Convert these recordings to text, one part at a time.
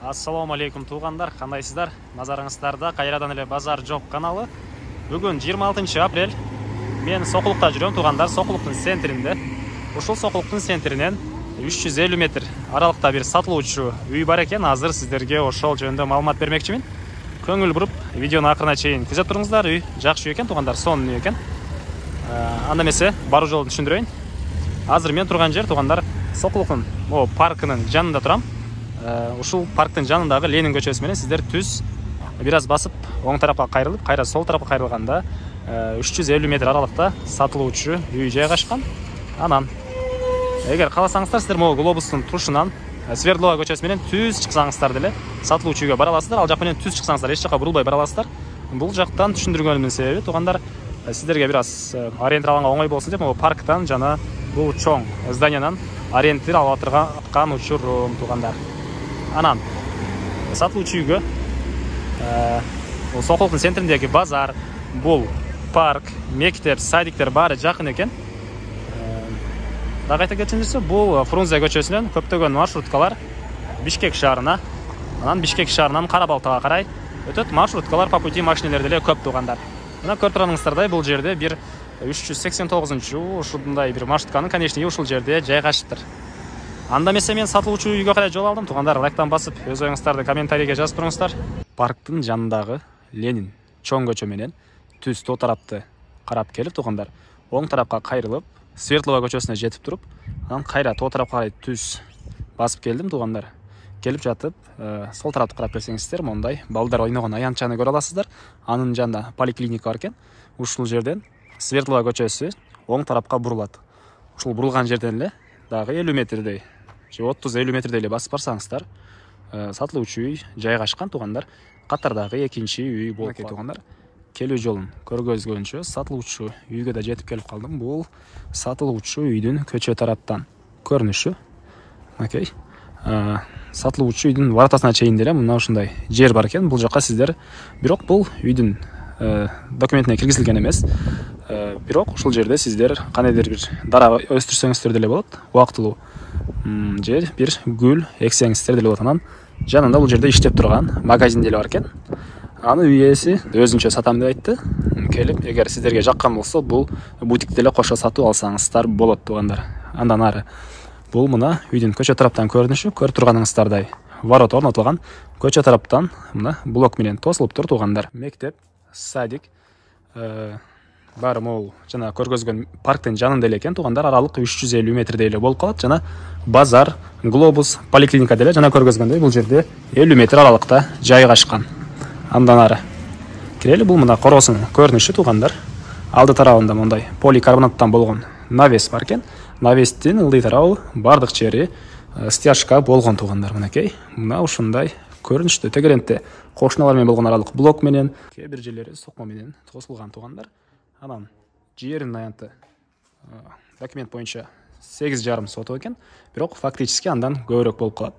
Ассаламу алейкум туғандар, қандайсыздар? Назарыңыздарда қайрадан эле Базар Жоқ каналы. Бүгін 26 апрель. Мен Соқұлықта жүрем туғандар, Соқұлықтың центрінде. Ушул Соқұлықтың центринен 350 метр аралықта бір сатылуучу үй бар екен. Азыр сіздерге ошол жөнүндө маалымат бермекчимин. Көңүл буруп, видеону акырына чейин күзөп туруңуздар. Үй жакшы үй экен туғандар, сонун үй экен. Анда эмесе баруу жолун түшүндүрөйүн. Азыр мен турган жер туғандар Соқұлықтың паркынын жанында турам. Ушул парктын жанындагы Ленин көчөсү менен сиздер түз бир аз басып оң тарапка кайрылып, кайра сол тарапка кайрылганда 350 метр аралыкта сатылуучу үй жайгашкан. Анан эгер кааласаңыздар сиздер могу глобустун тушунан Свердлова көчөсү менен түз чыксаңыздар деле сатылуучу үйгө бара аласыздар. Ал жак менен түз чыксаңыздар эч жака бурулбай бара аласыздар. Бул жактан түшүндүргөнүмдүн себеби тугандар сиздерге бир аз ориентир алганга оңой болсун деп могу парктан жана бул чоң зданиянан ориентир алып турган учурум тугандар. Анан сатылуучу үйгө Соқұлықтың центриндеги базар, бул парк, мектеп, садиктер баары жакын экен. Дагы айта кетчүңүзсө, бул Фрунзе көчөсүнөн көптөгөн маршруткалар Бишкек шаарына, анан Бишкек шаарынан Кара-Балтага карай өтөт. Маршруткалар по пути машинелер деле көп тугандар. Мына көрүп турганыңыздардай бул жерде бир 389 ушундай бир маршрутканын конечниги ушул жерде жайгашыптыр. Анда эмесе мен сатылуучу үйгө карай жол алдым. Тугандар, лайктан басып, өз оюңуздарды комментарийге жазып туруңуздар. Парктын жанындагы Ленин чоң көчө менен түз то тарапты карап келип тугандар, оң тарапка кайрылып, Свердлова көчөсүнө жетип туруп, анан кайра то тарапка карай түз басып келдим тугандар. Келип жатып, сол тарапты карап келсеңиздер, мондай балдар ойногон аянтчаны көрө аласыздар. Анын жанында поликлиника бар экен. Ушул жерден Свердлова көчөсү оң тарапка бурулат. Ушул бурулган жерден эле дагы 50 метрдей, же 30-50 метрдей эле басып барсаңыздар, сатылуучу үй жайгашкан тугандар. Катардагы экинчи үй болуп тугандар. Келүү жолун көргөзгөнчө сатылуучу үйгө да жетип келип калдым. Бул сатылуучу үйдүн көчө тараптан көрүнүшү. Окей. Сатылуучу үйдүн воротасына чейин деле мына ушундай жер бар экен. Бул жакка сиздер, бирок бул үйдүн документине киргизилген эмес. Бирок ушул жерде сиздер кандайдыр бир дара өстүрсөңүздөр деле болот. Убактылуу же бир гүл эксеңиздер деле болот. Анан жанында бул жерде иштеп турган магазин деле бар экен. Аны үй ээси өзүнчө сатам деп айтты. Келип, эгер сиздерге жаккан болсо, бул бутик деле кошо сатып алсаңыздар болот тугандар. Андан ары бул мына үйдүн көчө тараптан көрүнүшү. Көрүп турганыңыздардай ворот орнотулган. Көчө тараптан мына блок менен тосулуп тур тугандар. Мектеп, садик баары могул жана көргөзгөн парктын жанында эле экен тугандар. Аралык 350 метрдей эле болуп калат. Жана базар, глобус, поликлиника деле жана көргөзгөндөй бул жерде 50 метр аралыкта жайгашкан. Андан ары кирели. Бул мына короосунун көрүнүшү тугандар. Алды тарабында мондай поликарбонаттан болгон навес бар экен. Навестин ылдый тарабы бардык жери стяжка болгон тугандар. Мынакей. Мына ушундай көрүнүштө тегерентте кошуналар менен болгон аралык блок менен, кээ бир жерлери сокмо менен тосулган тугандар. Анан жердин аянты документ боюнча 8,5 соток экен. Бирок фактически андан көбүрөөк болуп калат.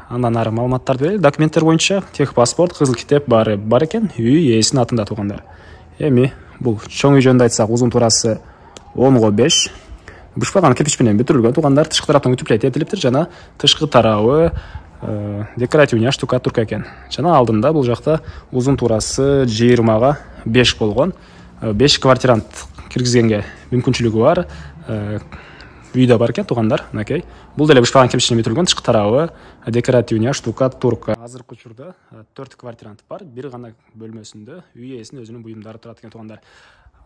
Андан ары маалыматтарды берели. Документтер боюнча техпаспорт, кызыл китеп баары бар экен. Үй ээсинин атында тугандар. Эми бул чоң үй жөнүндө айтсак, узун турасы 10/5. Бушпаган кирпич менен бүтүрүлгөн тугандар. Тышкы тараптан үтүплөй тептелиптир жана тышкы тарабы декоративный штукатурка экен. Жана алдында бул жакта узун турасы 20/5 болгон. 5 квартирант киргизгенге мүмкүнчүлүгү бар. Үйдө бар экен тугандар. Окей. Бул деле бушпаган кирпич менен бүтүрүлгөн. Тышкы тарабы декоративный штукатурка. Азыркы учурда 4 квартирант бар. Бир гана бөлмөсүндө үй ээсинин өзүнүн буюмдары турат экен тугандар.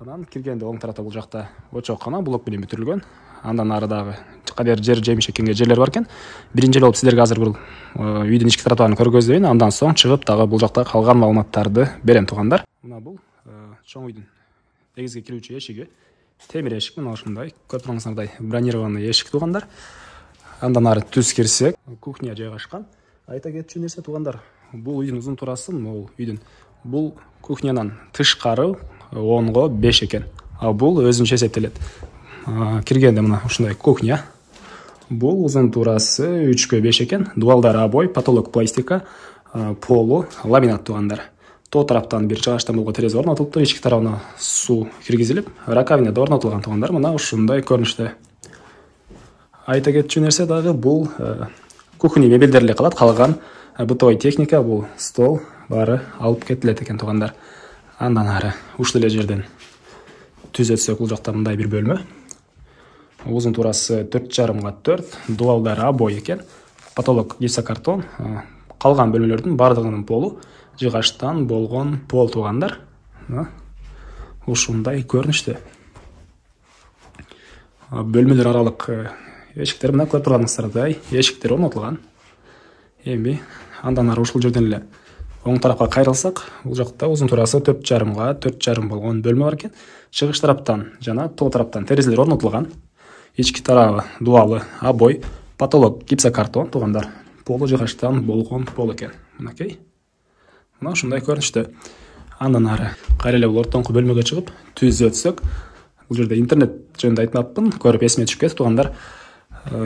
Анан киргенде оң тарапта бул жакта очоккана блок менен бүтүрүлгөн. Андан ары дагы кадер жер жемиш экенге жерлер бар экен. Биринчи жолу сиздерге азыр бул үйдүн ички тараптарын көргөздөйүн. Андан соң чыгып дагы бул жакта калган маалыматтарды берем тугандар. Мына бул чоң үйдүн негизги кирүүчү эшиги. Темир эшик, мына ушундай көрүп турганыңыздардай бронированный эшик тугандар. Андан ары түз кирсек, кухня жайгашкан. Айта кетчү нерсе тугандар, бул үйдүн узун турасы могул үйдүн бул кухнянан тышкары 10/5 экен. Бул өзүнчө эсептелет. Киргенде мына ушундай кухня. Бул узун турасы 3/5 экен. Дуалдары обой, потолок пластика, полу ламинат тугандар. То тараптан бир жагачтан болгон терезе орнотулуптур. Ички тарабына суу киргизилип, раковина да орнотулган тугандар. Мына ушундай көрүнүштө. Айта кетчү нерсе дагы бул кухня мебелдер эле калат. Калган бытовой техника, бул стол бары алып кетилет экен туугандар. Андан ары ушул эле жерден түзөтсөк, бул жакта мындай бир бөлмө. Узун турасы 4,5 4, дуалдары обой экен. Потолок гипсокартон. Калган бөлмөлөрдүн бардыгынын полу жыгачтан болгон пол туугандар. Ушундай көрүнүштө. Бөлмөлөр аралык эшиктер мына көрүп турганыңыздардай эшиктер орнотулган. Эми андан ары ушул жерден эле оң тарапка кайрылсак, бул жакта узун турасы 4,5 4,5 болгон бөлмө бар экен. Чыгыш тараптан жана тоо тараптан терезелер орнотулган. Ички тарабы дуалы обой, потолок гипсокартон туугандар. Полу жыгачтан болгон пол экен. Мынакей. Мына ушундай көрүнүштө. Андан ары кайра эле бул ортоңку бөлмөгө чыгып түзөтсөк, бул жерде интернет жөнүндө айтмаппын, көрүп эсиме түшүп кетти туугандар.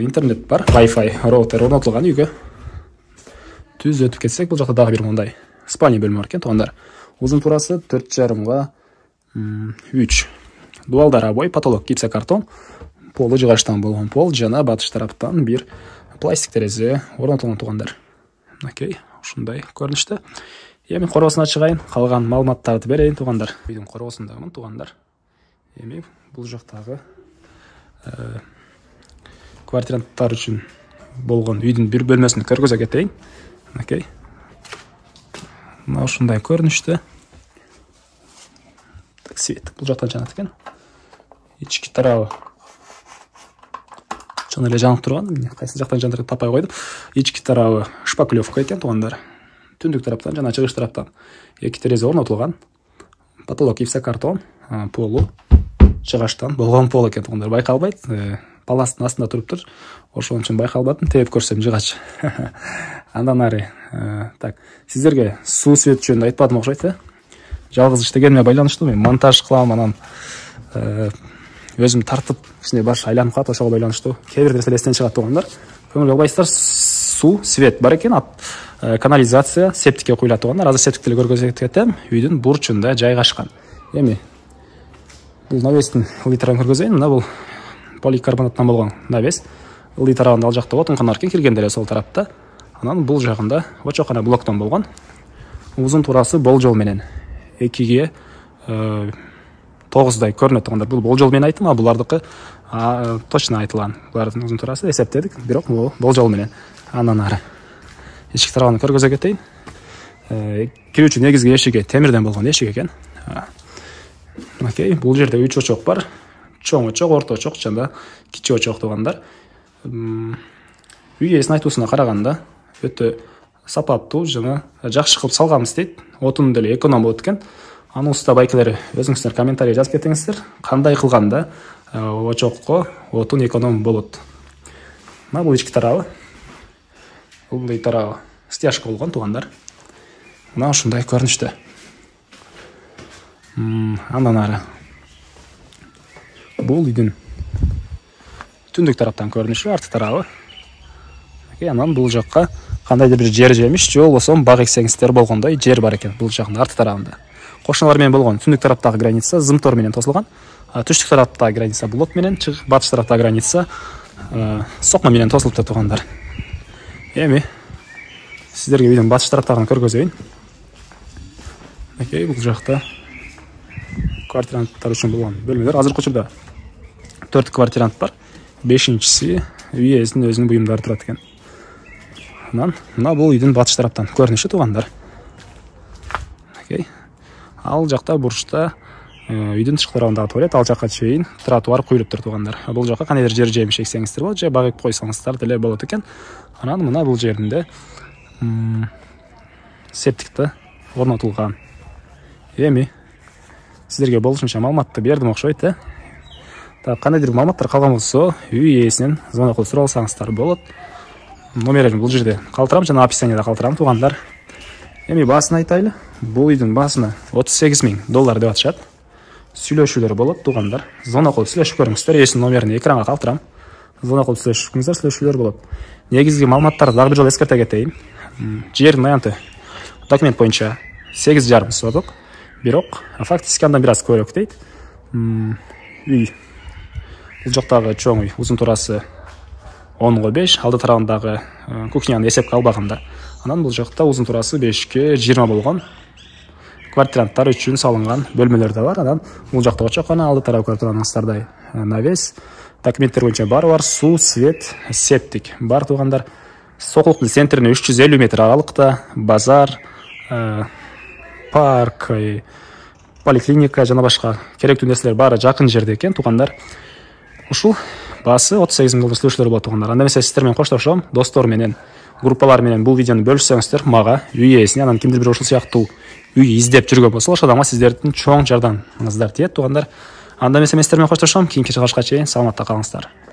Интернет бар, Wi-Fi роутер орнотулган үйгө. Түзөтүп кетсек, бул жакта дагы бир мындай спальня бөлмө бар экен туугандар. Узун турасы 4,5 3. Дуалдар обой, потолок гипсокартон, полу жыгачтан болгон пол жана батыш тараптан бир пластик терезе орнотулган туугандар. Окей, ушундай көрүнүштө. Эми коросуна чыгайын, калган маалыматтарды берейин туугандар. Үйдүн коросундамын туугандар. Эми бул жактагы квартиранттар үчүн болгон үйдүн бир бөлмөсүн көргөзө кетейин. Окей. Мына ушундай көрүнүштө. Так, свет бул жактан жанат экен. Ички тарабы чын эле жанып турган, кайсы жактан жандырып таппай койдум. Ички тарабы шпаклевка экен туугандар. Түндүк тараптан жана чыгыш тараптан эки терезе орнотулган. Потолок гипсокартон, полу жыгачтан болгон пол экен туугандар. Байкалбайт, паластын астында туруптур. Ошон үчүн байкалбадым, тээп көрсөм жыгач. Андан ары, так, сиздерге суу свет жөнүндө айтпадым окшойт, жалгыз иштегениме байланыштуу мен монтаж кылам, анан өзүм тартып, ичине баш айланып калат, ошого байланыштуу. Кээ бир нерселер эстен чыгат туугандар. Көңүл албайсыздар, суу, свет бар экен, канализация септикке куюлат туугандар. Азыр септикти эле көргөзөт кетем, үйдүн бурчунда жайгашкан. Эми бул навестин ылдый тарабын көргөзөйүн. Мына бул поликарбонаттан болгон навес. Ылдый тарабында ал жакта отун канар экен, киргенде эле сол тарапта. Анан бул жагында очоккана блоктон болгон. Узун турасы болжол менен 2ге 9дай көрүнөт туугандар. Бул болжол менен айттым, а булардыкы точно айтылган. Булардын узун турасы эсептедик, бирок бул болжол менен. Андан ары эшик тарабын көргөзө кетейин. Кирүүчү негизги эшиги темирден болгон эшик экен. Окей, бул жерде 3 очок бар. Чоң очок, орто очок жана кичи очок туугандар. Үй ээсинин айтуусуна караганда өтө сапаттуу жана жакшы кылып салганбыз дейт. Отун деле эконом болот экен. Анусунда байкелер өзүңүздөр комментарий жазып кетиңиздер. Кандай кылганда очокко отун эконом болот. Мына бул ички тарабы. Ылдый тарабы стяжка болгон туугандар. Мына ушундай көрүнүштө. Андан ары бул үйдүн түндүк тараптан көрүнүшү, арты тарабы. Анан бул жакка кандайдыр бир жер жемиш, же болбосо бак эксеңиздер болгондой жер бар экен бул жактын арты тарабында. Кошуналар менен болгон түндүк тараптагы граница зымтор менен тосулган. Түштүк тараптагы граница блок менен, батыш тараптагы граница сокма менен тосулуптур туугандар. Эми сиздерге үйдүн батыш тараптагын көргөзөйүн. Окей, бул жакта квартиранттар үчүн болгон бөлмөлөр. Азыркы учурда 4 квартирант бар. 5-чи үй ээсинин өзүнүн буюмдары турат экен. Анан мына бул үйдүн батыш тараптан көрүнүшү туугандар. Окей. Ал жакта бурчта үйдүн тышкы тарабындагы туалет, ал жакка чейин тротуар куюлуптур туугандар. Бул жакка кандайдыр жер жемиш эксеңиздер болот, же багып койсоңуздар деле болот экен. Анан мына бул жеринде септикти орнотулган. Эми сиздерге болушунча маалыматты бердим окшойт, Так, кандайдыр маалыматтар калган болсо, үй ээсинен звонок кылып сурап алсаңыздар болот. Номерин бул жерде калтырам жана описанияда калтырам туугандар. Эми баасын айтайлы. Бул үйдүн баасына $38,000 деп атышат. Сүйлөшүүлөр болот туугандар. Звонок кылып сүйлөшүп көрүңүздөр. Ээсинин номерин экранга калтырам. Звонок кылып сүйлөшүңүздөр, сүйлөшүүлөр болот. Негизги маалыматтарды дагы бир жолу эскерте кетейин. Жердин аянты документ боюнча 8,5 соток. Бирок фактически андан бир аз көбүрөөк дейт. Үй бул жактагы чоң үй, узун турасы 10/5, алды тарабындагы кухняны эсепке албаганда Анан бул жакта узун турасы 5ке 20 болгон. Квартиранттар үчүн салынган бөлмөлөр да бар. Анан бул жакта чокона алды тарап көрүп турганыңыздардай навес. Документтер боюнча баары бар, суу, свет, септик бар туугандар. Сокулуктун центрине 350 метр аралыкта базар, парк, поликлиника жана башка керектүү нерселер баары жакын жерде экен туугандар. Ушул баасы 38 миң изилдөөчүлөр болот туугандар. Анда эмесе сиздер менен коштошом, достор менен, группалар менен бул видеону бөлүшсөңүздөр мага, үй ээсине, анан кимдир бир ушул сыяктуу үй издеп жүргөн болсо, ошол адамга сиздердин чоң жардамыңыздар тиет туугандар. Анда эмесе мен сиздер менен коштошом, кийинки чыгарышка чейин саламатта калыңыздар.